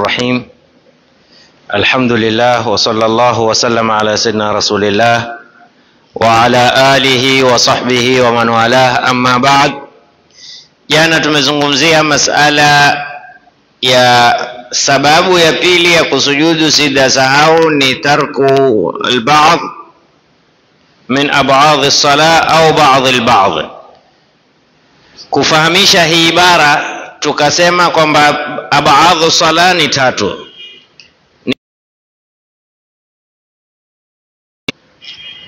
الرحيم. الحمد لله وصلى الله وسلم على سيدنا رسول الله وعلى آله وصحبه ومن والاه. Amma ba'd, jana tumezungumzia masala ya sababu ya pili ya kusujudu sijda sahau ni tarku al-ba'd min ab'ad as-salah au ba'd al-ba'd. Kufahamisha hii ibara tukasema kwamba ab'adhu salah ni tatu.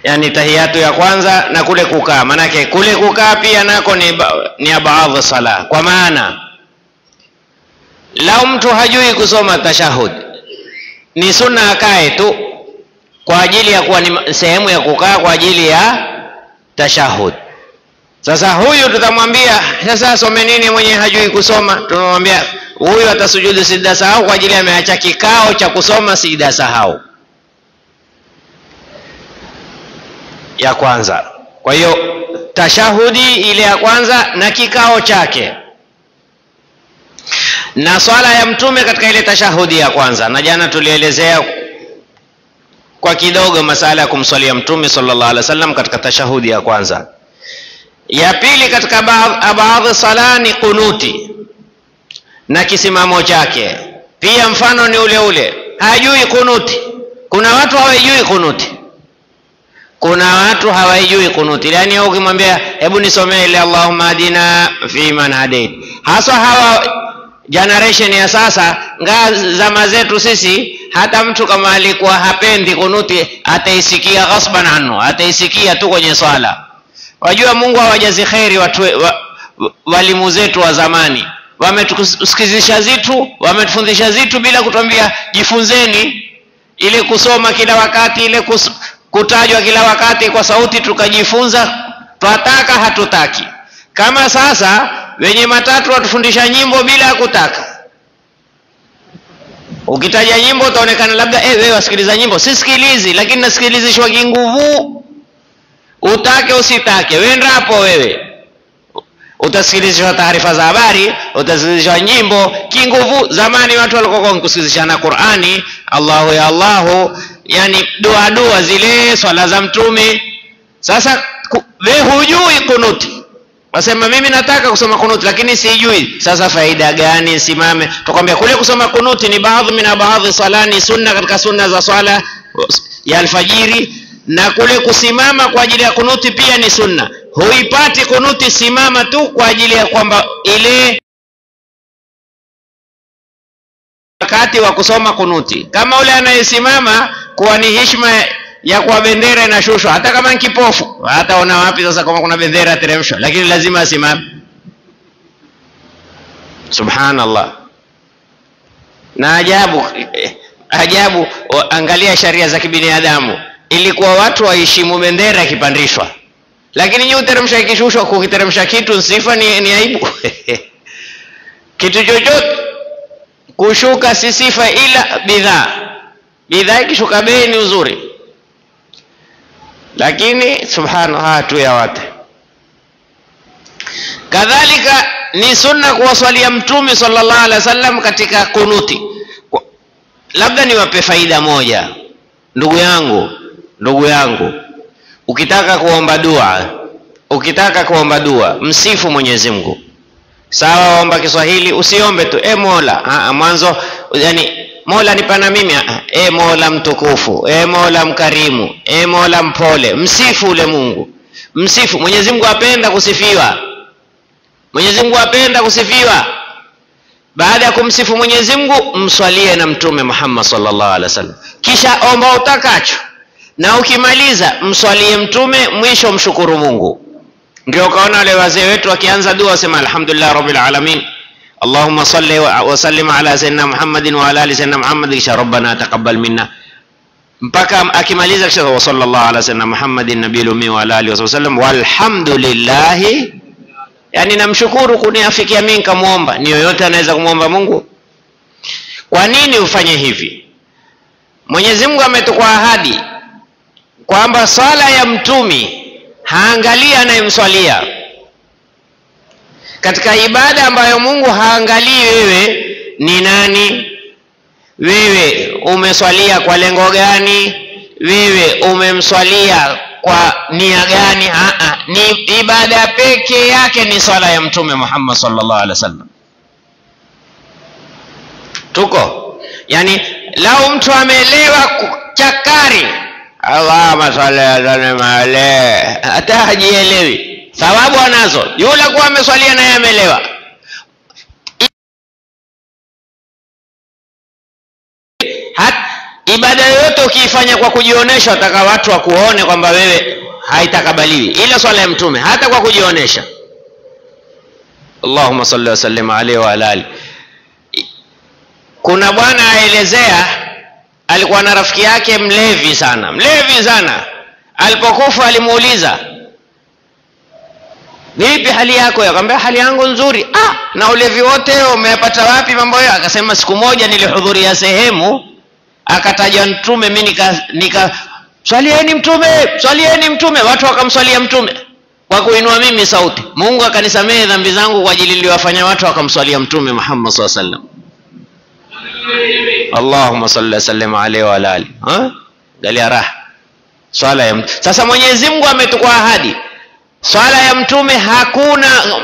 Yani tahiyatu ya kwanza na kule kukaa. Manake kule kukaa pia nako ni ab'adhu salah. Kwa maana lau mtu hajui kusoma tashahud, ni sunna akae tu kwa ajili ya kuwa ni sehemu ya kukaa kwa ajili ya tashahud. Sasa huyu tutamwambia sasa asome nini mwenye hajui kusoma? Tunamwambia huyu atasujudu sijda sahau kwa ajili ameacha kikao cha kusoma sijda sahau ya kwanza. Kwa hiyo tashahudi ile ya kwanza na kikao chake, na swala ya mtume katika ile tashahudi ya kwanza. Na jana tulielezea kwa kidogo masala ya kumswalia mtume sallallahu alaihi wasallam katika tashahudi ya kwanza. Ya pili katika baadhi sala ni kunuti na kisimamo chake. Pia mfano ni ule ule, hajui kunuti. Kuna watu hawajui kunuti. Kuna watu hawajui kunuti. Yani ukimwambia hebu nisomee ile Allahumma adina fi man hadait. Hasa hawa generation ya sasa, zama zetu sisi, hata mtu kama alikuwa hapendi kunuti ataisikia ghasban anhu, ataisikia tu kwenye swala. Wajua Mungu hawajazi khairi walimu zetu wa zamani. Wametusikizisha zitu, wametufundisha zitu bila kutuambia jifunzeni ile kusoma kila wakati, ile kutajwa kila wakati kwa sauti tukajifunza, twataka hatutaki. Kama sasa wenye matatu watufundisha nyimbo bila kutaka. Ukitaja nyimbo utaonekana labda wewe wasikiliza nyimbo. Sisikilizi, lakini nasikilizishwa kinguvu. Utake usitake, wenda hapo wewe. Utasikilizishwa taarifa za habari, utasikilizishwa nyimbo kinguvu. Zamani watu walikuwa kusikilizishana Qur'ani, Allahu ya Allahu, yani dua zile swala za mtume. Sasa wewe hujui kunuti, wasema mimi nataka kusoma kunuti lakini sijui. Sasa faida gani simame? Tukwambia kule kusoma kunuti ni baadhi sala, ni sunna katika sunna za swala ya alfajiri, na kule kusimama kwa ajili ya kunuti pia ni sunna. Huipati kunuti, simama tu kwa ajili ya kwamba ile wakati wa kusoma kunuti. Kama ule anayesimama kuwa ni heshima ya kwa bendera inashushwa, hata kama ni kipofu, hataona wapi sasa kama kuna bendera teremshwa, lakini lazima asimame. Subhanallah. Na ajabu, angalia sharia za kibinadamu. Ilikuwa watu waheshimu bendera ikipandishwa, lakini nyu teremsha ikishushwa. Kukiteremsha kitu sifa ni aibu. Kitu chochote kushuka si sifa, ila bidhaa ikishuka bei ni uzuri. Lakini subhanallah tu ya watu. Kadhalika ni sunna kuwaswalia mtume sallallahu alaihi wasallam katika kunuti. Labda niwape faida moja. Ndugu yangu, ukitaka kuomba dua, msifu Mwenyezi Mungu. Sawa, omba Kiswahili, usiombe tu Mola. Mwanzo yani Mola nipana mimi, Mola mtukufu, Mola mkarimu, Mola mpole. Msifu ule Mungu. Msifu Mwenyezi Mungu, apenda kusifiwa. Mwenyezi Mungu apenda kusifiwa. Baada ya kumsifu Mwenyezi Mungu, mswalie na Mtume Muhammad sallallahu alaihi wasallam. Kisha omba utakacho. Na ukimaliza mswalie mtume, mwisho mshukuru Mungu. Ndio kaona wale wazee wetu wakianza dua wasema alhamdulillah rabbil alamin, Allahumma salli wa sallim ala sayyidina Muhammadin wa ala ali sayyidina Muhammad, kisha rabbana taqabbal minna, mpaka akimaliza kisha wa sallallahu ala sayyidina Muhammadin nabiyil ummi wa ala alihi wasallam walhamdulillah. Yani namshukuru kuniafikia mimi nikamuomba. Ni yoyote anaweza kumuomba Mungu. Kwa nini ufanye hivi? Mwenyezi Mungu ametukwa ahadi kwamba swala ya mtumi haangalia anayemswalia. Katika ibada ambayo Mungu haangalii wewe ni nani, wewe umeswalia kwa lengo gani, wewe umemswalia kwa nia gani. Ni ibada pekee yake ni swala ya Mtume Muhammad sallallahu alaihi wasallam. Tuko yani, lau mtu amelewa chakari, Allahumma salli ala Muhammad, hata hajielewi, thawabu anazo. Yule kwa ameswalia naye amelewa. Ibada yote ukiifanya kwa kujionesha, utaka watu wakuone kwamba wewe, haitakabaliwi. Ila swala ya Mtume hata kwa kujionesha. Allahumma salli wa sallim alayhi wa ala ali. Kuna bwana aelezea, alikuwa na rafiki yake mlevi sana. Alipokufa alimuuliza, vipi hali yako? Akamwambia, hali yangu nzuri. Na ulevi wote umeyapata wapi mambo hayo? Akasema, siku moja nilihudhuria sehemu, akataja Mtume, mimi swalieni Mtume. Watu wakamswalia Mtume kwa kuinua mimi sauti. Mungu akanisamehe dhambi zangu kwa ajili niliwafanya watu wakamswalia Mtume Muhammad sallallahu alaihi wasallam. Allahumma salli wa sallim alayhi wa ala ali. Galia raha swala ya Mtume. Sasa Mwenyezi Mungu ametukua ahadi, swala ya Mtume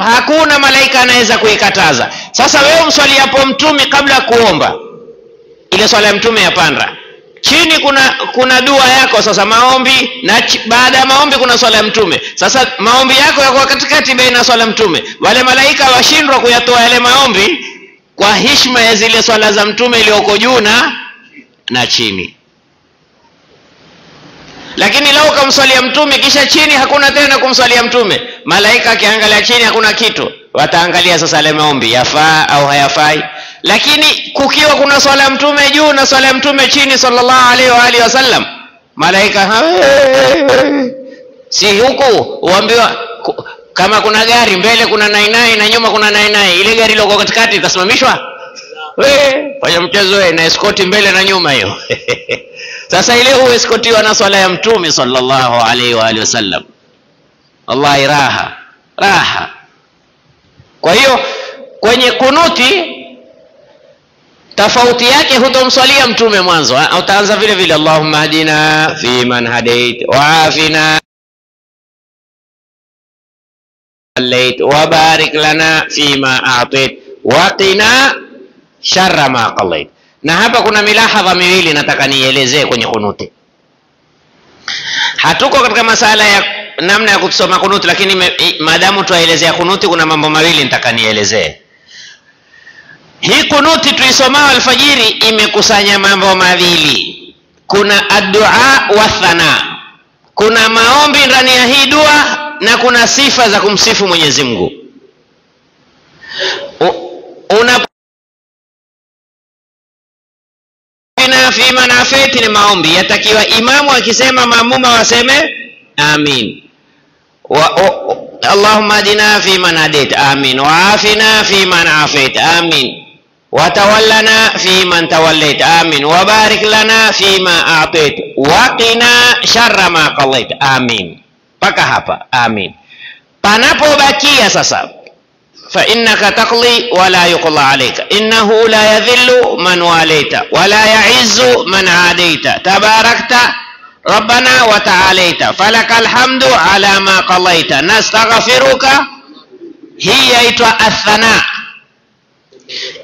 hakuna malaika anaweza kuikataza. Sasa wewe umswalia hapo Mtume kabla kuomba, ile swala ya Mtume yapanda. Chini kuna dua yako, sasa maombi, na baada ya maombi kuna swala ya Mtume. Sasa maombi yako yako katikati baina swala ya Mtume. Wale malaika washindwa kuyatoa yale maombi kwa heshima ya zile swala za Mtume iliyoko juu na chini. Lakini lau kumswalia Mtume kisha chini hakuna tena kumswalia Mtume, malaika akiangalia chini hakuna kitu, wataangalia sasa ile maombi yafaa au hayafai. Lakini kukiwa kuna swala ya Mtume juu na swala ya Mtume chini sallallahu alaihi wa alihi wasallam, malaika si huku uambiwa, kama kuna gari mbele kuna nainai na nyuma kuna nainai, ile gari loko katikati itasimamishwa? Fanya mchezo na escort mbele na nyuma hiyo. Sasa ile escortiwa na swala ya Mtume sallallahu alaihi wa alihi wasallam. Wallahi raha. Kwa hiyo kwenye kunuti tofauti yake, hutomswalia Mtume mwanzo, utaanza vile vile, Allahumma hadina fi man hadait wa afina allayt wa barik lana fi ma a'tait wa qina sharra ma qadait. Na hapa kuna milahadha miwili nataka nielezee kwenye kunuti. Hatuko katika masala ya namna ya kusoma kunuti, lakini maadamu tuelezea kunuti, kuna mambo mawili nataka nielezee. Hii kunuti tuisomao alfajiri imekusanya mambo mawili. Kuna ad-du'a wa thana. Kuna maombi ndani ya hii dua na kuna sifa za kumsifu Mwenyezi Mungu. Fi man afait ni maombi, yatakiwa imamu akisema maamuma waseme amin. Allahumma adina fi man hadait, amin. Wa afina fi man afait, amin. Wa tawallana fi man tawallait, amin. Wa barik lana fi ma a'tait wa qina sharra ma qadait, amin. Paka hapa amin. Panapobakia sasa, fa innaka taqli wa la yuqla alayka, innahu la yadhillu man walaita wa la ya'izzu man adaita, tabarakta rabbana wa ta'alaita, falakal hamdu ala ma qalaita, nastaghfiruka. Hii yaitwa athana.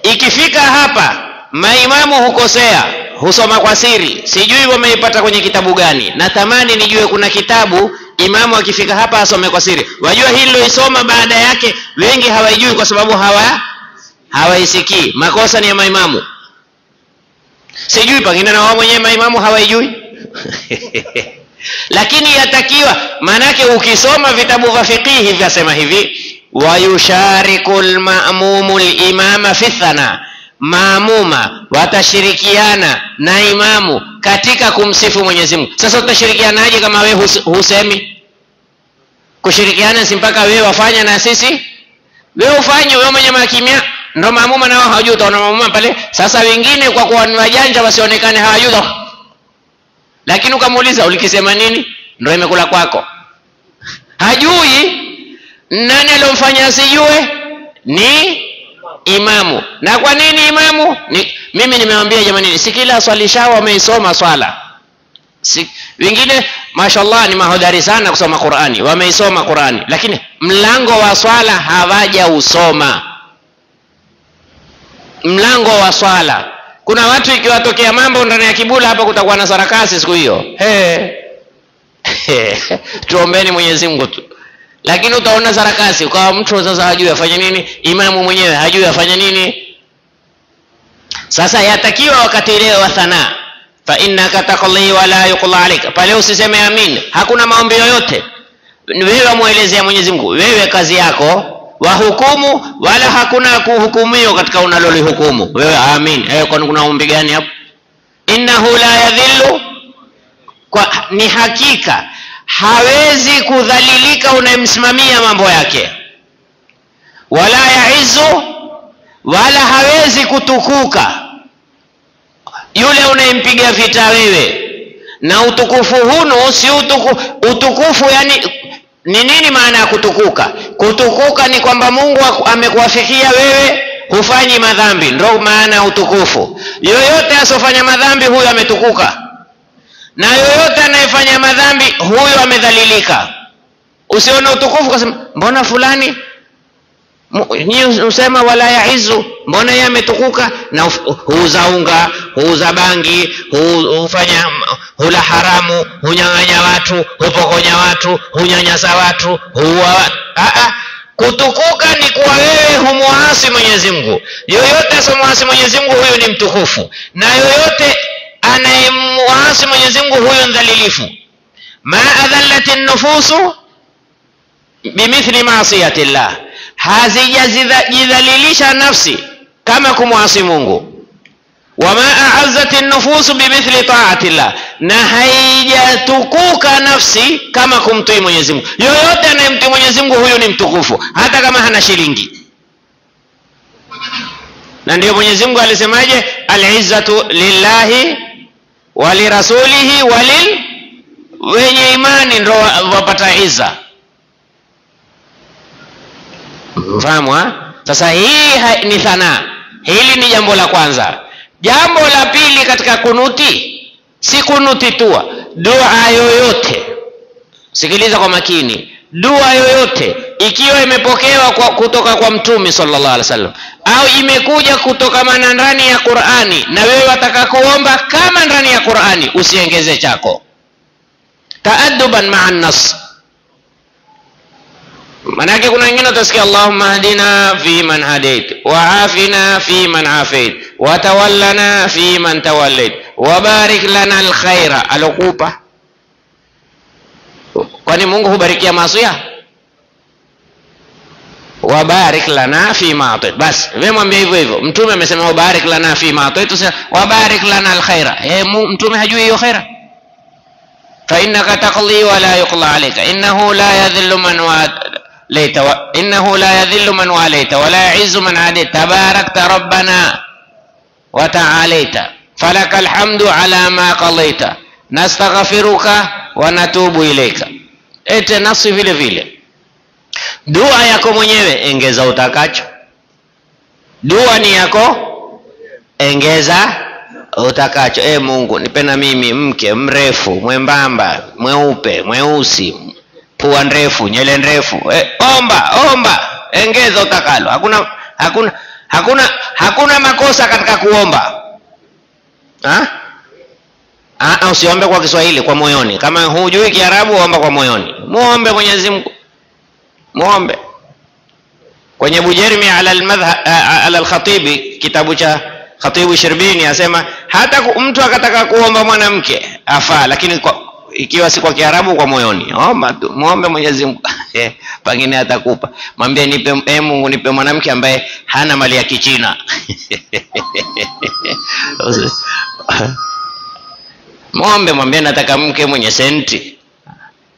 Ikifika hapa maimamu hukosea, husoma kwa siri. Sijui wameipata kwenye kitabu gani, natamani nijue kuna kitabu imamu akifika hapa asome kwa siri. Wajua hilo isoma baada yake wengi hawaijui kwa sababu hawaisikii. Makosa ni ya maimamu. Sijui pengine na wao mwenyewe maimamu hawaijui. Lakini yatakiwa, manake ukisoma vitabu vya fiqh vyasema hivi, wa yusharikul ma'mumul imama fi thana, maamuma watashirikiana na imamu katika kumsifu Mwenyezi Mungu. Sasa utashirikianaje kama wewe husemi? Kushirikiana si mpaka wewe wafanya na sisi? Wewe ufanye, wewe mwenye makimya, ndio maamuma nao hawajui. Utaona maamuma pale. Sasa wengine kwa kuwa ni wajanja wasionekane hawajui, lakini ukamuuliza ulikisema nini, ndio imekula kwako. Hajui. Nani alomfanya asijue? Ni imamu. Na kwa nini imamu? Mimi nimewaambia jamani, si kila swalishao wameisoma swala. Wengine mashallah ni mahodari sana kusoma Qur'ani, wameisoma Qur'ani, lakini mlango wa swala hawaja usoma. Mlango wa swala. Kuna watu ikiwatokea mambo ndani ya kibula hapa kutakuwa na sarakasi siku hiyo. Tuombeni Mwenyezi Mungu tu. Lakini utaona sarakasi kwa mtu sasa hajui afanye nini, imamu mwenyewe hajui afanye nini. Sasa yatakiwa wakati ile wa thana, fa innaka taqli wa la yuqla alayka, pale usiseme amin, hakuna maombi yoyote. Wewe muelezea Mwenyezi Mungu, wewe kazi yako wahukumu, wala hakuna kuhukumiwa katika unalolihukumu. Wewe amin. Kwani kuna ombi gani hapo? Innahu la yadhillu, kwa ni hakika hawezi kudhalilika unayemsimamia mambo yake, wala yaizu, wala hawezi kutukuka yule unayempiga vita wewe. Na utukufu huno si utukufu, yani ni nini maana ya kutukuka? Kutukuka ni kwamba Mungu amekuwafikia wewe hufanyi madhambi, ndio maana ya utukufu. Yoyote asofanya madhambi huyo ametukuka, na yoyote anayefanya madhambi huyo amedhalilika. Usione utukufu kwa sababu mbona fulani usema wala yaizu, mbona yeye ametukuka na huuza unga, huuza bangi, hufanya hula haramu, hunyang'anya watu, hupokonya watu, hunyanyasa watu, huua. Kutukuka ni kuwa wewe humuasi Mwenyezi Mungu. Yoyote asomuasi Mwenyezi Mungu huyo ni mtukufu, na yoyote anayemuasi Mwenyezi Mungu huyo ndhalilifu. Ma adhallatin nufusu bimithli ma'siyati Allah, hazijazidhalilisha nafsi kama kumwasi Mungu. Wama a'azzatin nufusu bimithli ta'ati Allah, na haijatukuka nafsi kama kumtii Mwenyezi Mungu. Yoyote anayemtii Mwenyezi Mungu huyo ni mtukufu, hata kama hana shilingi. Na ndio Mwenyezi Mungu alisemaje? Al-izzatu lillahi wa lirasulihi walil, wenye imani ndio wapata izza. Mfahamu? Sasa hii ni thana. Hili ni jambo la kwanza. Jambo la pili katika kunuti, si kunuti tu, dua yoyote. Sikiliza kwa makini. Dua yoyote ikiwa imepokewa kutoka kwa Mtume sallallahu alaihi wasallam au imekuja kutoka ndani ya Qur'ani, na wewe wataka kuomba kama ndani ya Qur'ani, usiongeze chako. Taadduban ma'an nas. Manake kuna wengine utasikia Allahumma hadina fi man hadait, wa afina fi man afait, wa tawallana fi man tawallait, wa barik lana alkhaira. Alokupa, kwani Mungu hubarikia maasiya? Wa barik lana fi ma atait, bas wewe mwambie hivyo hivyo. Mtume amesema wa barik lana fi ma atait, wa barik lana alkhaira. Mtume hajui hiyo khaira? Fa innaka taqli wa la yuqla alayka, innahu la yadhillu man إنه لا يذل من واليت ولا يعز من عاديت تباركت ربنا وتعاليت فلك الحمد على ما قضيت نستغفرك ونتوب إليك. Ete nafsi vile vile. Dua yako mwenyewe ongeza utakacho. Dua ni yako, ongeza utakacho. Mungu nipe na mimi mke mrefu, mwembamba, mweupe, mweusi, pua ndefu, nyele ndefu. Omba, ongeza utakalo. Hakuna makosa katika kuomba. Usiombe kwa Kiswahili, kwa moyoni. Kama hujui Kiarabu, omba kwa moyoni. Muombe Mwenyezi Mungu. Muombe. Kwenye Bujermi ala al-Khatibi, kitabu cha Khatibu Shirbini, asema hata mtu akataka kuomba mwanamke afaa, lakini ikiwa si kwa Kiarabu, kwa moyoni. Omba tu, muombe Mwenyezi Mungu. Pengine atakupa. Mwambie nipe Mungu, nipe mwanamke ambaye hana mali ya Kichina. Mwambie nataka mke mwenye senti.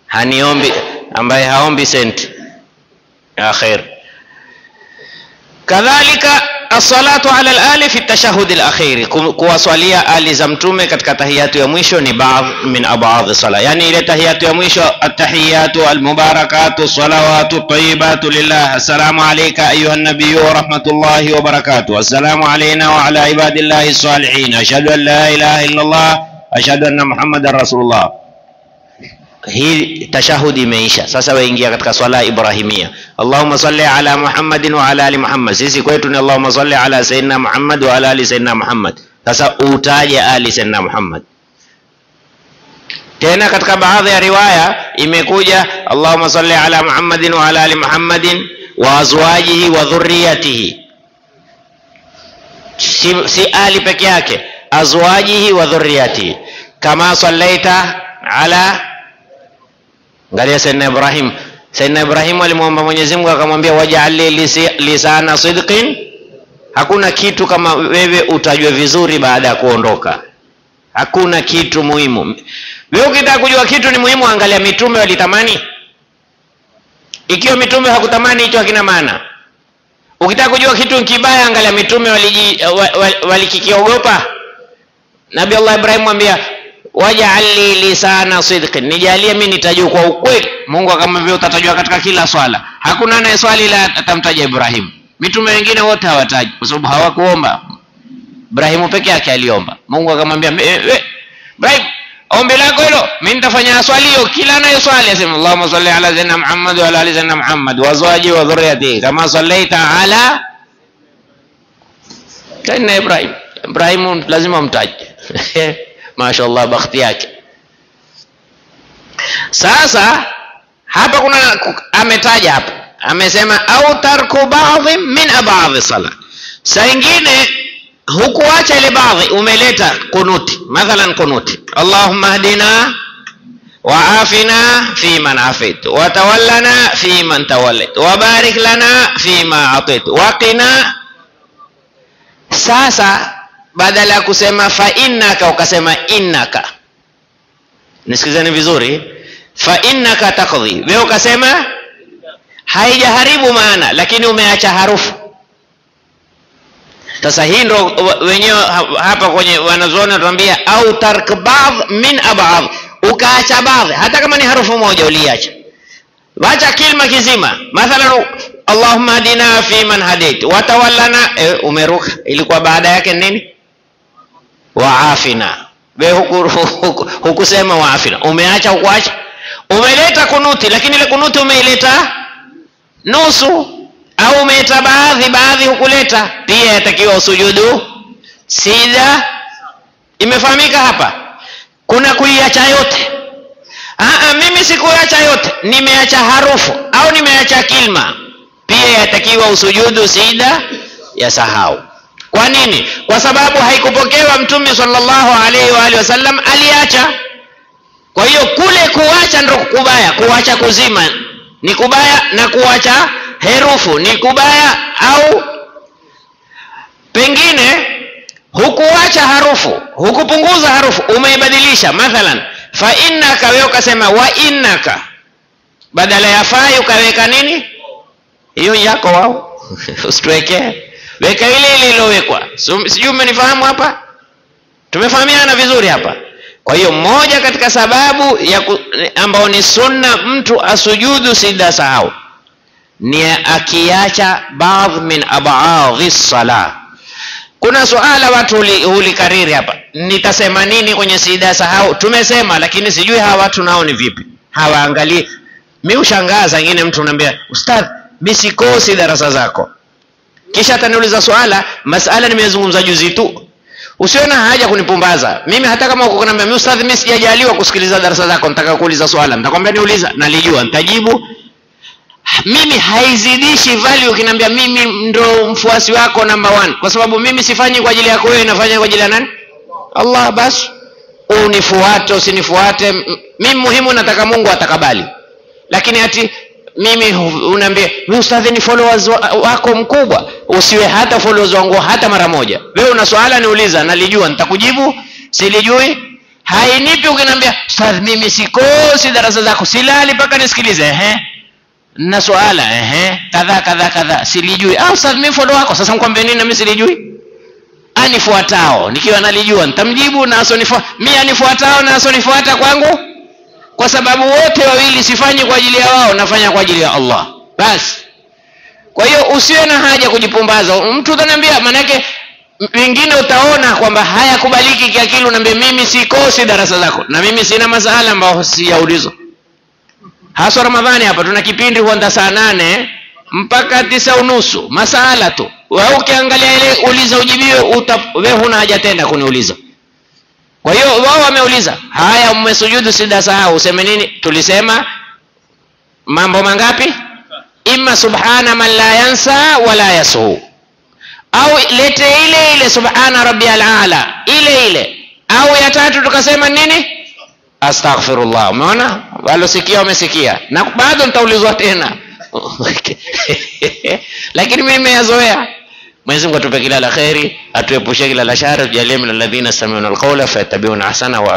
Haniombi, ambaye haombi senti. Akhir. Kadhalika as-salatu ala al-ali fi at-tashahhud al-akhir, kuwasalia ali za mtume katika tahiyatu ya mwisho ni baadhi min ab'adhi sala, yani ile tahiyatu ya mwisho, at-tahiyatu al-mubarakatu salawatu tayyibatu lillah, assalamu alayka ayuha an-nabiyyu wa rahmatullahi wa barakatuh, assalamu alayna wa ala ibadillahi as-salihin, ashhadu an la ilaha illa Allah, ashhadu anna muhammadar rasulullah. Hii tashahudi imeisha. Sasa waingia katika swala ibrahimia, Allahumma salli ala Muhammadin wa ala ali Muhammad. Sisi kwetu ni Allahumma salli ala sayyidina Muhammad wa ala ali sayyidina Muhammad. Sasa utaje ali sayyidina Muhammad. Tena katika baadhi ya riwaya imekuja Allahumma salli ala Muhammadin wa ala ali Muhammadin wa azwajihi wa dhurriyyatihi. Si ali peke yake, azwajihi wa dhurriyyatihi, kama sallaita ala. Angalia Sayyidina Ibrahim. Sayyidina Ibrahim alimuomba Mwenyezi Mungu akamwambia waj'al li lisana sidqin. Hakuna kitu kama wewe utajwe vizuri baada ya kuondoka. Hakuna kitu muhimu. Wewe ukitaka kujua kitu ni muhimu, angalia mitume walitamani. Ikiwa mitume hakutamani, hicho hakina maana. Ukitaka kujua kitu kibaya, angalia mitume walikikiogopa. Nabii Allah Ibrahim mwambia waj'al li lisana sidqin, nijalie mimi nitajua kwa ukweli. Mungu akamwambia utatajua katika kila swala. Hakuna naye swali la atamtaja Ibrahim. Mitume wengine wote hawataji kwa sababu hawakuomba. Ibrahim peke yake aliomba. Mungu akamwambia Ibrahim, ombi lako hilo mimi nitafanya swali hiyo. Kila naye swali asema Allahumma salli ala sayyidina Muhammad wa ala ali sayyidina Muhammad wa azwajihi wa dhurriyyatihi kama sallaita ala sayyidina Ibrahim. Ibrahim lazima mtaje. Mashaallah, bakhti yake. Sasa hapa kuna ametaja hapa, amesema au tarku baadhi min ab'adhi sala. Saa nyingine hukuacha ile baadhi, umeleta kunuti. Mathalan kunuti, Allahumma hdina wa afina fi man afait wa tawallana fi man tawallait wa barik lana fi ma atait wa qina. Sasa badala ya kusema fa innaka ukasema innaka. Nisikizeni vizuri, fa innaka taqdi, wewe ukasema haijaharibu maana, lakini umeacha harufu. Sasa hii ndo wenyewe hapa kwenye wanazuoni tuambia au tark ba'd min ab'ad, ukaacha baadhi hata kama ni harufu moja uliacha. Wacha kilma kizima, mathalan Allahumma hadina fi man hadait wa tawallana, umeruka. Ilikuwa baada yake nini? Wa afina. Wewe hukusema wa afina, umeacha ukuacha. Umeleta kunuti, lakini ile kunuti umeileta nusu au umeleta baadhi hukuleta. Pia yatakiwa usujudu sida. Imefahamika hapa? Kuna kuiacha yote. Mimi sikuacha yote, nimeacha harufu au nimeacha kilma. Pia yatakiwa usujudu sida ya sahau. Kwa nini? Kwa sababu haikupokewa Mtume sallallahu alaihi wa alihi wasallam aliacha. Kwa hiyo kule kuacha ndo kubaya. Kuacha kuzima ni kubaya na kuacha herufu ni kubaya. Au pengine hukuacha harufu, hukupunguza harufu, umeibadilisha. Mathalan fa innaka, wewe ukasema wa innaka, badala ya fa ukaweka nini? Hiyo yako wao. Usituwekee, weka ile iliyowekwa. Sijui umenifahamu hapa? Tumefahamiana vizuri hapa. Kwa hiyo moja katika sababu ya ambao ni sunna mtu asujudu sida sahau ni akiacha baadhi min ab'adhi sala. Kuna suala watu ulikariri hapa, nitasema nini kwenye sida sahau? Tumesema, lakini sijui hawa watu nao ni vipi. Hawaangalii. Mimi ushangaza wengine, mtu anambia ustadh mimi sikosi darasa zako, kisha ataniuliza swala, masala nimezungumza juzi tu. Usiona haja kunipumbaza. Mimi hata kama uko kunambia mimi ustadhi mimi sijajaliwa kusikiliza darasa zako, nataka kuuliza swala, nitakwambia niuliza, nalijua nitajibu. Mimi haizidishi value ukiniambia mimi ndo mfuasi wako number 1, kwa sababu mimi sifanyi kwa ajili yako wewe, nafanya kwa ajili ya nani? Allah. Basi unifuate usinifuate, mimi muhimu nataka Mungu atakabali. Lakini ati mimi unaambia mimi ustadhi ni followers wako mkubwa, usiwe hata followers wangu hata mara moja. Wewe una swala niuliza, nalijua nitakujibu, silijui hainipi. Ukiniambia ustadhi mimi sikosi darasa zako, silali mpaka nisikilize, na swala kadha silijui. Ustadh mimi fodo wako sasa nikwambie nini na mimi silijui? Anifuatao nikiwa nalijua nitamjibu, na asonifuata mimi anifuatao na asonifuata kwangu, kwa sababu wote wawili sifanyi kwa ajili ya wao, nafanya kwa ajili ya Allah basi. Kwa hiyo usiwe na haja kujipumbaza. Mtu utaniambia, manake wengine utaona kwamba hayakubaliki kiakili, unaambia mimi sikosi darasa zako, na mimi sina masala ambayo siyaulizwa. Hasa Ramadhani hapa tuna kipindi huanza saa 8 mpaka 9:30 masala tu. Wewe ukiangalia ile uliza ujibiwe, wewe huna haja tena kuniuliza. Kwa hiyo wao wameuliza, haya mmesujudu sida sahau, useme nini? Tulisema mambo mangapi? Imma subhana man la yansa wala yasu, au lete ile subhana rabbiyal aala ile, au ya tatu tukasema nini? Astaghfirullah. Umeona? Walosikia wamesikia, na bado nitaulizwa tena lakini mimi nimeyazoea. Mwenyezi Mungu atupe kila la khairi, atuepushe kila la shari, tujalie min alladhina sami'una alqawla fayattabi'una ahsana wa